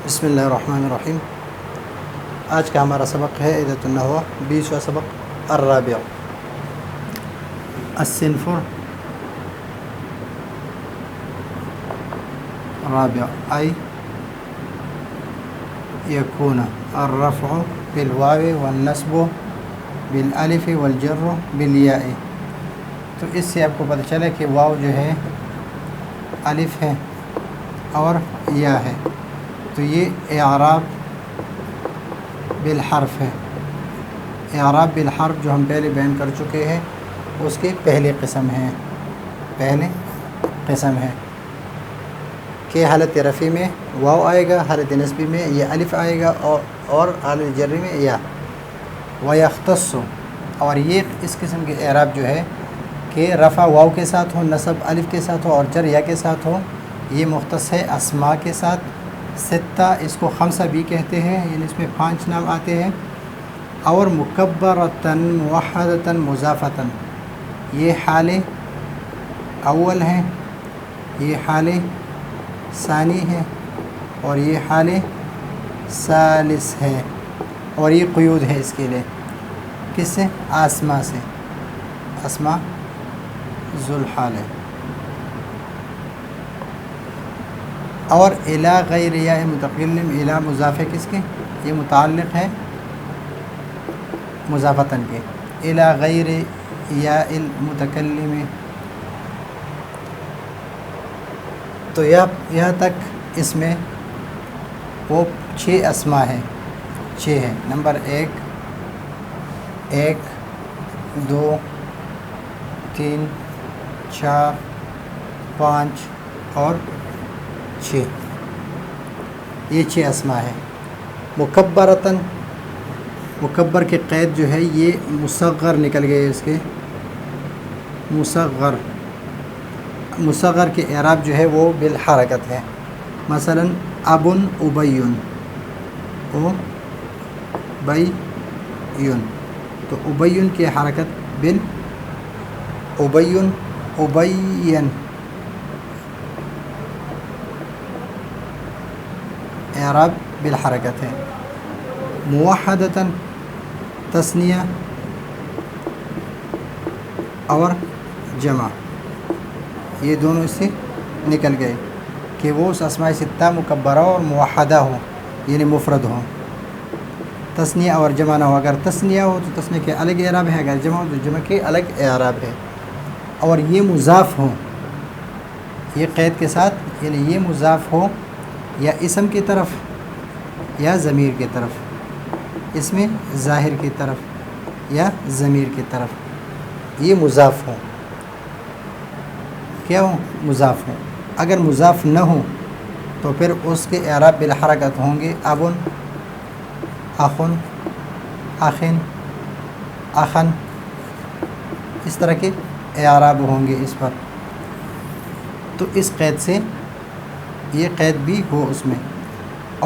بسم اللہ الرحمن الرحیم۔ آج کا ہمارا سبق ہے عدۃ النحو 20واں سبق الرابع۔ الصنف الرابع أي يكون الرفع بالواو والنصب بالالف والجر بالياء۔ تو اس سے آپ کو پتہ چلے کہ واو جو ہے الف ہے اور یا ہے، تو یہ اعراب بالحرف ہے۔ اعراب بالحرف جو ہم پہلے بیان کر چکے ہیں اس کی پہلی قسم ہے کہ حالت رفع میں واو آئے گا، حالت نصبی میں یہ الف آئے گا اور حالت جری میں یا۔ ويختص، اور یہ اس قسم کے اعراب جو ہے کہ رفع واو کے ساتھ ہو، نصب الف کے ساتھ ہو اور جر یا کے ساتھ ہو، یہ مختص ہے اسماء کے ساتھ۔ ستہ، اس کو خمسہ بھی کہتے ہیں، یعنی اس میں 5 نام آتے ہیں۔ اور مکبرتاً موحدتاً مضافتاً، یہ حال اول ہے، یہ حال ثانی ہے اور یہ حال ثالث ہے، اور یہ قیود ہے اس کے لیے، کس سے؟ اسماء سے، اسماء ذوالحال ہے۔ اور الی غیر یا متکلم، الی مضاف ہے کس کے؟ یہ متعلق ہے مضافتاً کے۔ الی غیر یا المتکلم، تو یہاں تک اس میں وہ 6 اسماء ہیں، 6 ہیں۔ نمبر 1 2 3 4 5 اور 6، یہ 6 اسماء ہیں۔ مکبرتاً، مکبر کے قید جو ہے یہ مصغر نکل گئے اس کے، مصغر کے اعراب جو ہے وہ بالحرکت ہے۔ مثلا ابن ابین، تو ابین کی حرکت ابین اعراب بالحرکت ہے۔ موحدتاً تثنیہ اور جمع، یہ دونوں اس سے نکل گئے کہ وہ اس اسماء ستہ مکبرہ اور موحدہ ہو، یعنی مفرد ہو، تثنیہ اور جمع نہ ہو۔ اگر تثنیہ ہو تو تثنیہ کے الگ اعراب ہے، اگر جمع ہو تو جمع کے الگ اعراب ہے۔ اور یہ مضاف ہو، یہ قید کے ساتھ، یعنی یہ مضاف ہو یا اسم کی طرف یا ضمیر کی طرف، اس میں ظاہر کی طرف یا ضمیر کی طرف، یہ مضاف ہو، کیا ہو؟ مضاف ہو۔ اگر مضاف نہ ہو تو پھر اس کے اعراب بالحرکت ہوں گے، ابن، اخن، اخن، اخن، اس طرح کے اعراب ہوں گے اس پر۔ تو اس قید سے یہ قید بھی ہو اس میں۔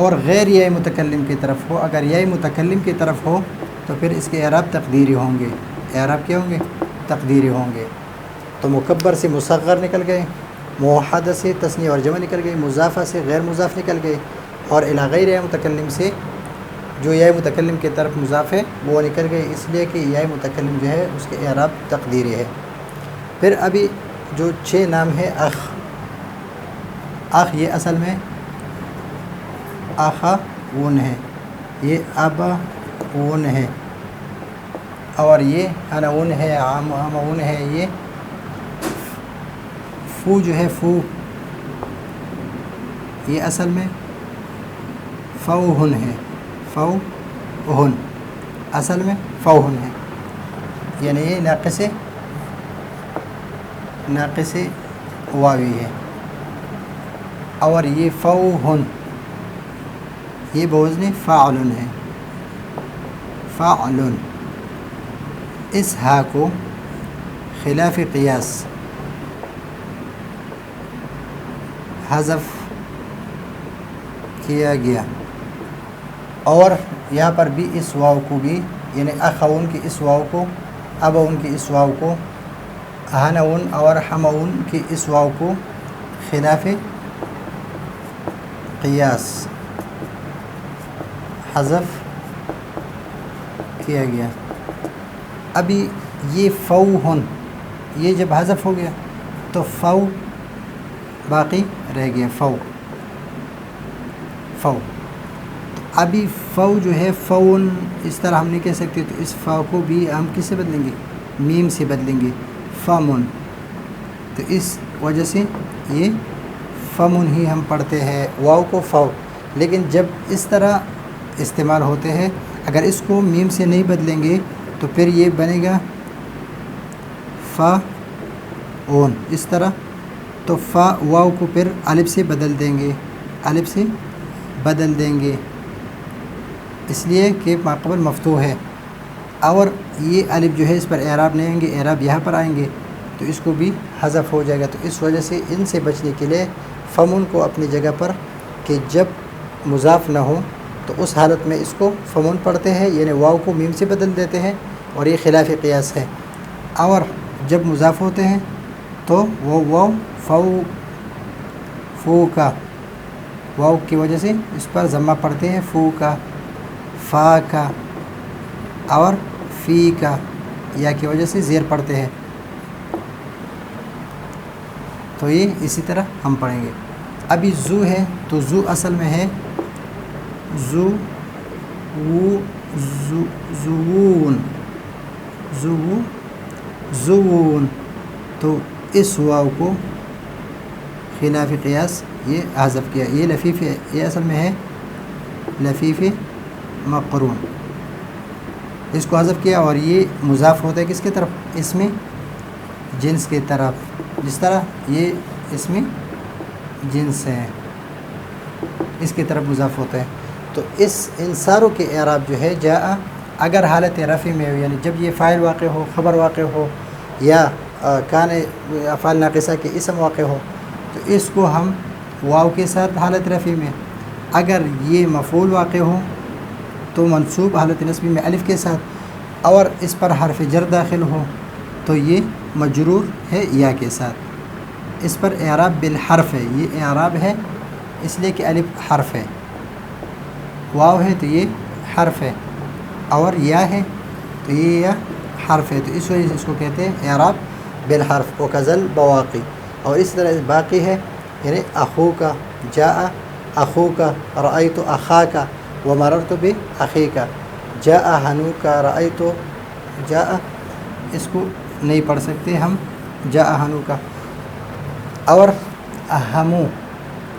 اور غیر یا متکلم کی طرف ہو، اگر یا متکلم کی طرف ہو تو پھر اس کے اعراب تقدیری ہوں گے۔ اعراب کیا ہوں گے؟ تقدیری ہوں گے۔ تو مکبر سے مصغر نکل گئے، موحدہ سے تثنیہ اور جمع نکل گئے، مضافہ سے غیر مضاف نکل گئے، اور الی غیر یا متکلم سے جو یا متکلم کی طرف مضاف ہے وہ نکل گئے، اس لیے کہ یا متکلم جو ہے اس کے اعراب تقدیری ہے۔ پھر ابھی جو 6 نام ہے اخ، یہ اصل میں اخون ہے، یہ ابون ہے، اور یہ انون ہے، عمون ہے، یہ فو جو ہے فو، یہ اصل میں فوہن ہے، فوہن اصل میں فوہن ہے، یعنی یہ ناقص واوی ہے۔ اور یہ فوہن، یہ بوزن فعلن ہے، فعلن۔ اس ہا کو خلاف قیاس حذف کیا گیا، اور یہاں پر بھی اس واو کو بھی، یعنی اخون کی اس واو کو، ابون کی اس واو کو، ہنون اور حمون کی اس واو کو خلاف قیاس حذف کیا گیا. ابھی یہ فوہن، یہ جب حذف ہو گیا تو فو باقی رہ گیا، فو. ابھی فو جو ہے فون اس طرح ہم نہیں کہہ سکتے، تو اس فا کو بھی ہم کس سے بدلیں گے؟ میم سے بدلیں گے، فمن. تو اس وجہ سے یہ فمن ہی ہم پڑھتے ہیں واو کو فو. لیکن جب اس طرح استعمال ہوتے ہیں، اگر اس کو میم سے نہیں بدلیں گے تو پھر یہ بنے گا فا اون اس طرح. تو فا واو کو پھر الف سے بدل دیں گے، الف سے بدل دیں گے، اس لیے کہ ماقبل مفتوح ہے. اور یہ الف جو ہے اس پر اعراب نہیں آئیں گے، اعراب یہاں پر آئیں گے، تو اس کو بھی حذف ہو جائے گا. تو اس وجہ سے ان سے بچنے کے لیے فمن کو اپنی جگہ پر، کہ جب مضاف نہ ہو تو اس حالت میں اس کو فمن پڑھتے ہیں، یعنی واو کو میم سے بدل دیتے ہیں، اور یہ خلاف قیاس ہے. اور جب مضاف ہوتے ہیں تو وہ واو فو کا، واو کی وجہ سے اس پر ضمہ پڑھتے ہیں، فو کا، فا کا اور فی کا، یا کی وجہ سے زیر پڑھتے ہیں. تو یہ اسی طرح ہم پڑھیں گے. ابھی زو ہے تو زو اصل میں ہے زو وو زوون، زوون. تو اس واو کو خلاف قیاس یہ حذف کیا. یہ لفیف ہے، یہ اصل میں ہے لفیف مقرون، اس کو حذف کیا. اور یہ مضاف ہوتا ہے کس کی طرف؟ اس میں جنس کی طرف. جس طرح یہ اس میں جنس ہے، اس کی طرف مضاف ہوتا ہے. تو ان ساروں کے اعراب جو ہے جاء، اگر حالت رفع میں ہو، یعنی جب یہ فاعل واقع ہو، خبر واقع ہو، یا کان افعال ناقصہ کے اسم واقع ہو، تو اس کو ہم واو کے ساتھ حالت رفع میں. اگر یہ مفعول واقع ہو تو منصوب حالت نصبی میں الف کے ساتھ، اور اس پر حرف جر داخل ہو تو یہ مجرور ہے یا کے ساتھ. اس پر اعراب بالحرف ہے، یہ اعراب ہے اس لیے کہ الف حرف ہے، واو ہے تو یہ حرف ہے، اور یا ہے تو یہ یا حرف ہے. تو اس وجہ سے اس کو کہتے ہیں اعراب بالحرف. وکذل بواقی، اور اس طرح باقی ہے، یعنی اخو کا، جاء اخو کا، رأیت اخا کا، ومررت باخی کا، جاء ہنو کا، رأیت جاء، اس کو نہیں پڑھ سکتے ہم جاء ہنو کا. اور ہمو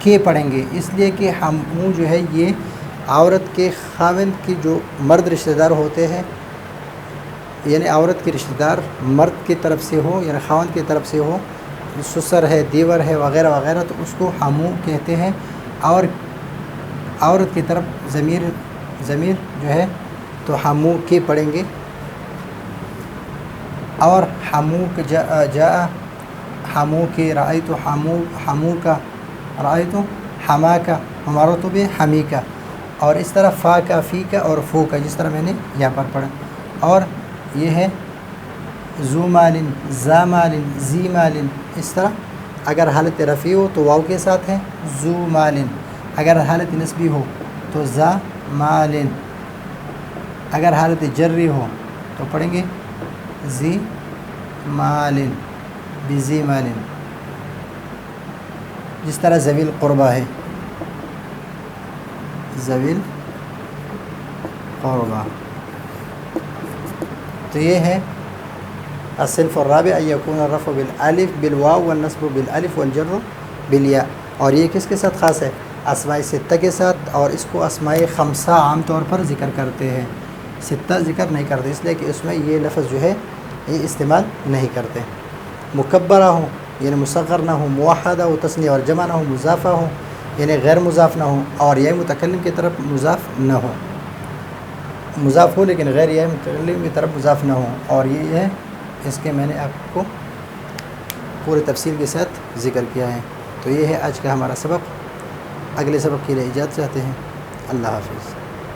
کے پڑھیں گے، اس لیے کہ ہمو جو ہے یہ عورت کے خاوند کی جو مرد رشتہ دار ہوتے ہیں، یعنی عورت کے رشتہ دار مرد کی طرف سے ہو، یعنی خاوند کی طرف سے ہو، سسر ہے، دیور ہے، وغیرہ وغیرہ، تو اس کو ہمو کہتے ہیں. اور عورت کی طرف ضمیر جو ہے تو ہمو کے پڑھیں گے. اور ہمو جاء ہمو کے، رأیت ہمو کا، رأیت ہما کا، مررت بحمی کا. اور اس طرح فا کا، فی کا اور فو کا، جس طرح میں نے یہاں پر پڑھا. اور یہ ہے ذو مالن، ذا مالن، ذی مالن. اس طرح اگر حالت رفع ہو تو واو کے ساتھ ہے ذو مالن، اگر حالت نسبی ہو تو ذا مالن، اگر حالت جری ہو تو پڑھیں گے ذی مالن، بذی مالن. جس طرح ذوی القربہ ہے، ذوی القربہ. تو یہ ہے الصنف الرابع ان یکون الرفع بالالف بالواو والنصب بالالف والجر بالیاء. اور یہ کس کے ساتھ خاص ہے؟ اسماء ستہ کے ساتھ. اور اس کو اسماء خمسہ عام طور پر ذکر کرتے ہیں، ستہ ذکر نہیں کرتے، اس لیے کہ اس میں یہ لفظ جو ہے یہ استعمال نہیں کرتے. مکبرہ ہو یعنی مصغر نہ ہو، موحدہ ہو تثنیہ اور جمع نہ ہو، مضافہ ہو یعنی غیر مضاف نہ ہو، اور یہ متکلم کی طرف مضاف نہ ہو، مضاف ہو لیکن غیر یہ متکلم کی طرف مضاف نہ ہو. اور یہ ہے اس کے میں نے آپ کو پورے تفصیل کے ساتھ ذکر کیا ہے. تو یہ ہے آج کا ہمارا سبق. اگلے سبق کے لیے اجازت چاہتے ہیں. اللہ حافظ.